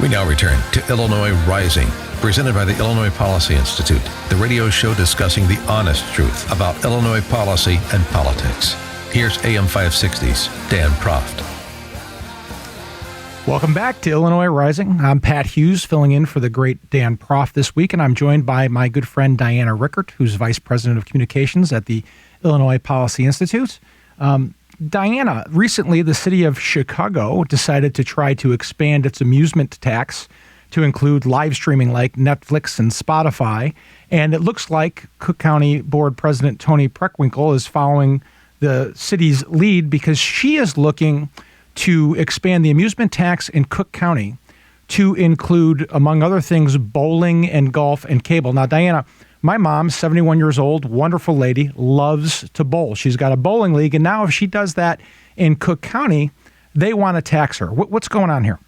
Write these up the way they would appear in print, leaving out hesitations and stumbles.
We now return to Illinois Rising, presented by the Illinois Policy Institute, the radio show discussing the honest truth about Illinois policy and politics. Here's AM 560's Dan Proft. Welcome back to Illinois Rising. I'm Pat Hughes, filling in for the great Dan Proft this week, and I'm joined by my good friend Diana Rickert, who's Vice President of Communications at the Illinois Policy Institute. Diana, recently the city of Chicago decided to try to expand its amusement tax to include live streaming like Netflix and Spotify. And it looks like Cook County Board President Toni Preckwinkle is following the city's lead because she is looking to expand the amusement tax in Cook County to include, among other things, bowling and golf and cable. Now, Diana, my mom, 71 years old, wonderful lady, loves to bowl. She's got a bowling league, and now if she does that in Cook County, they want to tax her. What's going on here?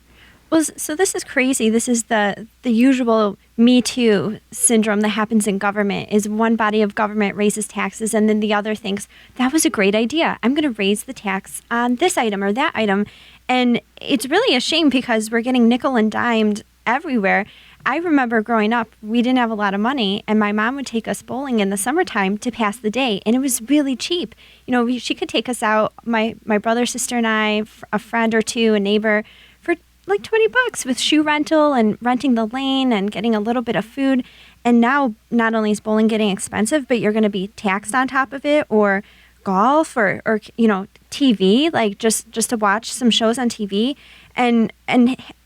Well, so this is crazy. This is the usual Me Too syndrome that happens in government, is one body of government raises taxes and then the other thinks, that was a great idea. I'm going to raise the tax on this item or that item. And it's really a shame because we're getting nickel and dimed everywhere. I remember growing up, we didn't have a lot of money, and my mom would take us bowling in the summertime to pass the day, and it was really cheap. You know, she could take us out, my brother, sister, and I, a friend or two, a neighbor, for like $20 with shoe rental and renting the lane and getting a little bit of food. And now, not only is bowling getting expensive, but you're going to be taxed on top of it, or golf, or you know, TV, like just to watch some shows on TV. And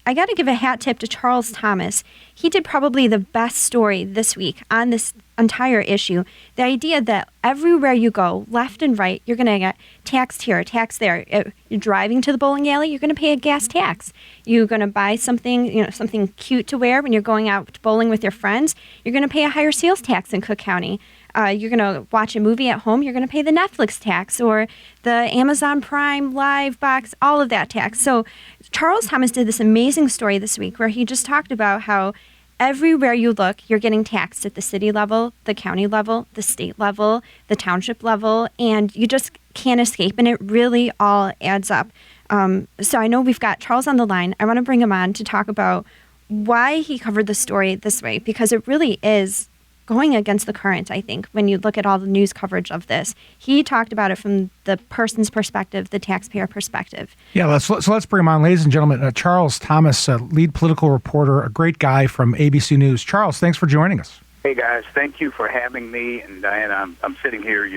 I got to give a hat tip to Charles Thomas. He did probably the best story this week on this entire issue. The idea that everywhere you go, left and right, you're going to get taxed here, taxed there. You're driving to the bowling alley, you're going to pay a gas tax. You're going to buy something, something cute to wear when you're going out bowling with your friends, you're going to pay a higher sales tax in Cook County. You're going to watch a movie at home, you're going to pay the Netflix tax or the Amazon Prime Live box, all of that tax. So Charles Thomas did this amazing story this week where he just talked about how everywhere you look, you're getting taxed at the city level, the county level, the state level, the township level, and you just can't escape, and it really all adds up. So I know we've got Charles on the line. I want to bring him on to talk about why he covered the story this way, because it really is going against the current, I think, when you look at all the news coverage of this. He talked about it from the person's perspective, the taxpayer perspective. Yeah, let's bring him on. Ladies and gentlemen, Charles Thomas, lead political reporter, a great guy from ABC News. Charles, thanks for joining us. Hey, guys. Thank you for having me. And, Diana, I'm sitting here,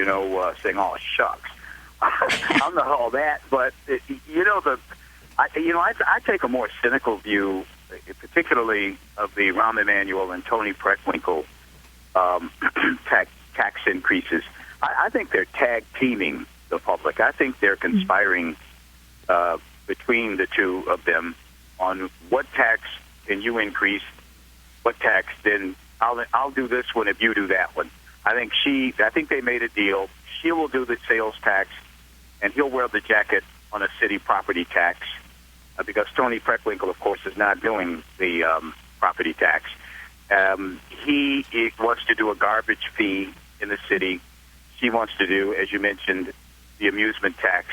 saying, oh, shucks. I don't know all that. But, I take a more cynical view, particularly of the Rahm Emanuel and Toni Preckwinkle tax increases. I think they're tag teaming the public. I think they're conspiring between the two of them on what tax can you increase, what tax, then I'll do this one if you do that one. I think they made a deal. She will do the sales tax, and he'll wear the jacket on a city property tax because Toni Preckwinkle, of course, is not doing the property tax. He wants to do a garbage fee in the city. She wants to do, as you mentioned, the amusement tax,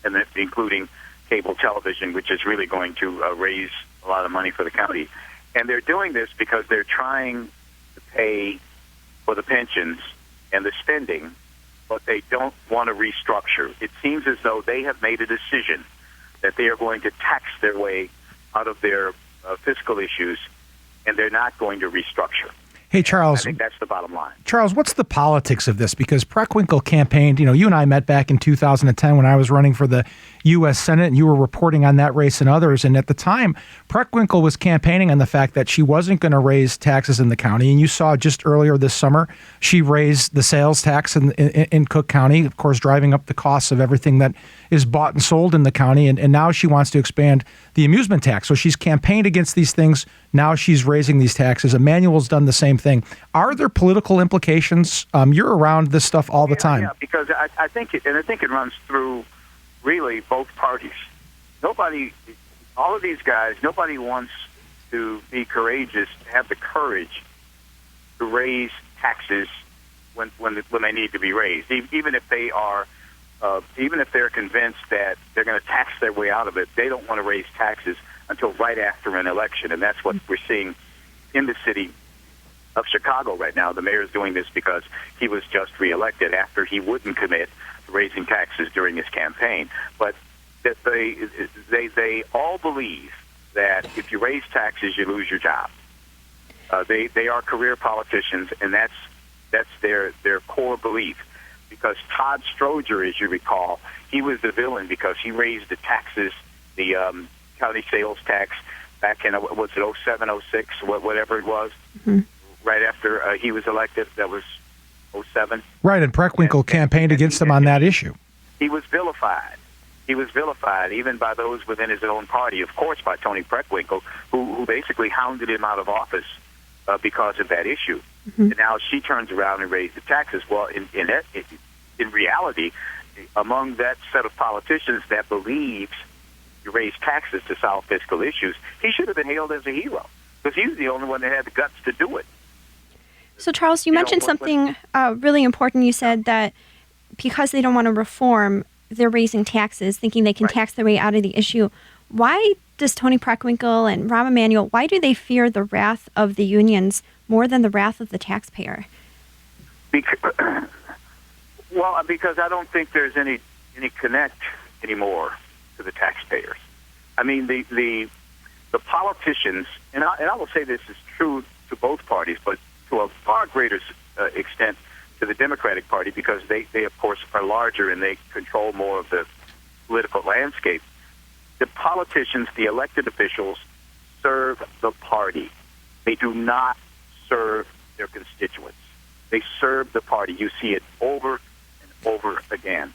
and including cable television, which is really going to raise a lot of money for the county. And they're doing this because they're trying to pay for the pensions and the spending, but they don't want to restructure. It seems as though they have made a decision that they are going to tax their way out of their fiscal issues, and they're not going to restructure. Hey, Charles. I think that's the bottom line. Charles, what's the politics of this? Because Preckwinkle campaigned, you and I met back in 2010 when I was running for the U.S. Senate, and you were reporting on that race and others. And at the time, Preckwinkle was campaigning on the fact that she wasn't going to raise taxes in the county. And you saw just earlier this summer, she raised the sales tax in Cook County, of course, driving up the costs of everything that is bought and sold in the county. And now she wants to expand the amusement tax. So she's campaigned against these things. Now she's raising these taxes. Emanuel's done the same thing. Are there political implications? You're around this stuff all the time. Yeah, because I think it runs through really both parties. All of these guys, nobody wants to be courageous, to have the courage to raise taxes when they need to be raised, even if they are, even if they're convinced that they're going to tax their way out of it. They don't want to raise taxes until right after an election, and that's what we're seeing in the city of Chicago right now. The mayor is doing this because he was just reelected after he wouldn't commit to raising taxes during his campaign. But that they all believe that if you raise taxes, you lose your job. They are career politicians, and that's their core belief. Because Todd Stroger, as you recall, he was the villain because he raised the taxes, the county sales tax back in, was it 07, 06, whatever it was, right after he was elected. That was 07. Right, and Preckwinkle campaigned against him on that issue. He was vilified. He was vilified even by those within his own party, of course, by Toni Preckwinkle, who basically hounded him out of office because of that issue. And now she turns around and raises the taxes. Well, in reality, among that set of politicians that believes you raise taxes to solve fiscal issues, he should have been hailed as a hero because he was the only one that had the guts to do it. So, Charles, you mentioned something really important. You said that because they don't want to reform, they're raising taxes, thinking they can tax their way out of the issue. Why does Toni Preckwinkle and Rahm Emanuel, why do they fear the wrath of the unions more than the wrath of the taxpayer? Because I don't think there's any connect anymore to the taxpayers. I mean, the politicians, and I will say this is true to both parties, but to a far greater extent to the Democratic Party because they of course, are larger and they control more of the political landscape. The politicians, the elected officials, serve the party. They do not serve their constituents. They serve the party. You see it over and over again.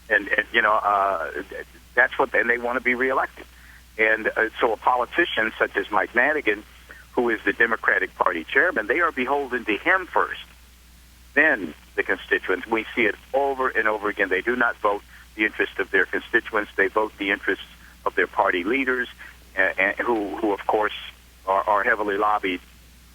And that's what, and they want to be reelected. And so a politician such as Mike Madigan, who is the Democratic Party chairman, they are beholden to him first, then the constituents. We see it over and over again. They do not vote the interest of their constituents. They vote the interests of their party leaders, who of course, are heavily lobbied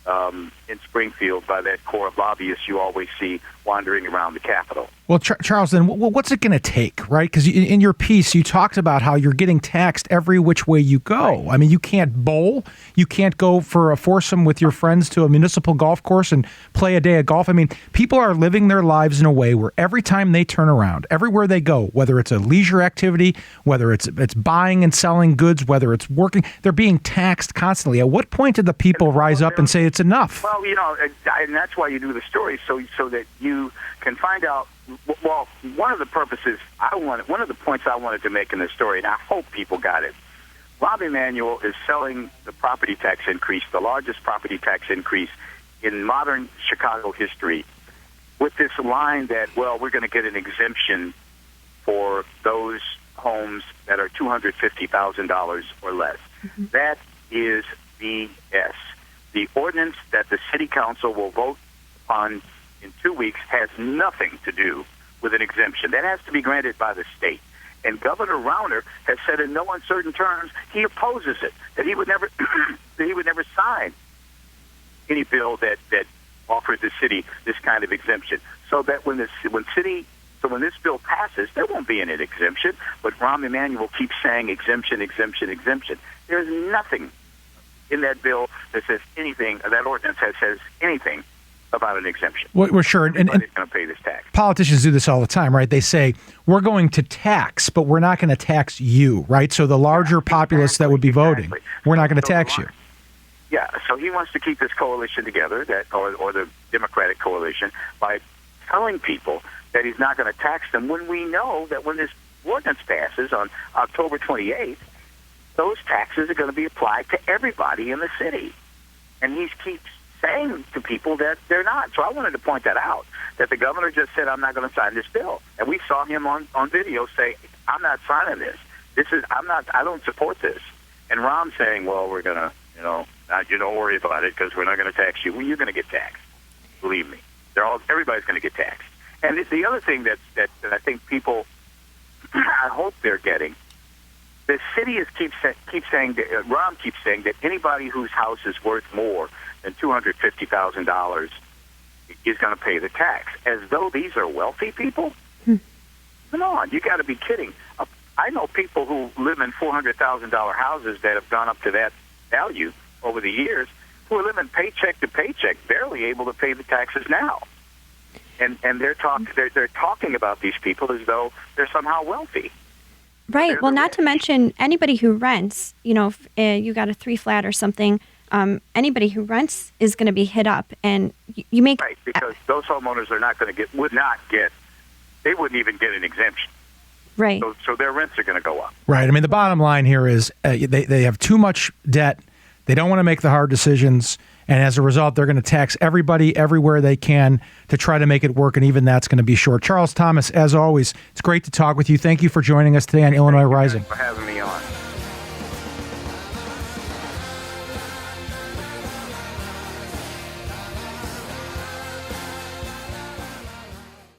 in Springfield by that core of lobbyists you always see wandering around the Capitol. Well, Charles, then what's it going to take, right? Because in your piece, you talked about how you're getting taxed every which way you go. Right. I mean, you can't bowl. You can't go for a foursome with your friends to a municipal golf course and play a day of golf. I mean, people are living their lives in a way where every time they turn around, everywhere they go, whether it's a leisure activity, whether it's buying and selling goods, whether it's working, they're being taxed constantly. At what point did the people rise up and say it's enough? Well, and that's why you do the story, so that you can find out. Well, one of the points I wanted to make in this story, and I hope people got it. Rahm Emanuel is selling the property tax increase, the largest property tax increase in modern Chicago history, with this line that, well, we're going to get an exemption for those homes that are $250,000 or less. Mm-hmm. That is BS. The ordinance that the city council will vote on in 2 weeks has nothing to do with an exemption. That has to be granted by the state. And Governor Rauner has said in no uncertain terms he opposes it, that he would never sign any bill that offers the city this kind of exemption. So that when this bill passes, there won't be any exemption. But Rahm Emanuel keeps saying exemption, exemption, exemption. There's nothing in that bill that says anything, that ordinance that says anything about an exemption. Well, sure. Everybody's going to pay this tax. Politicians do this all the time, right? They say, we're going to tax, but we're not going to tax you, right? So the larger populace that would be voting, we're not going to tax you. Yeah, so he wants to keep this coalition together, or the Democratic coalition, by telling people that he's not going to tax them when we know that when this ordinance passes on October 28th, those taxes are going to be applied to everybody in the city. And he keeps saying to people that they're not. So I wanted to point that out, that the governor just said, I'm not going to sign this bill. And we saw him on video say, I'm not signing this. I don't support this. And Rahm saying, well, we're going to, you don't worry about it because we're not going to tax you. Well, you're going to get taxed. Believe me. Everybody's going to get taxed. And the other thing that I think people, I hope they're getting, the city keeps saying, Rahm keeps saying that anybody whose house is worth more than $250,000 is going to pay the tax, as though these are wealthy people. Come on, you got to be kidding. I know people who live in $400,000 houses that have gone up to that value over the years, who are living paycheck to paycheck, barely able to pay the taxes now. And they're talking about these people as though they're somehow wealthy. Right. Well, not to mention anybody who rents, if you got a 3-flat or something, anybody who rents is going to be hit up. And you make... Right, because those homeowners are not going to they wouldn't even get an exemption. Right. So their rents are going to go up. Right. I mean, the bottom line here is they have too much debt. They don't want to make the hard decisions. And as a result, they're going to tax everybody everywhere they can to try to make it work. And even that's going to be short. Charles Thomas, as always, it's great to talk with you. Thank you for joining us today on Illinois Rising. Thank you for having me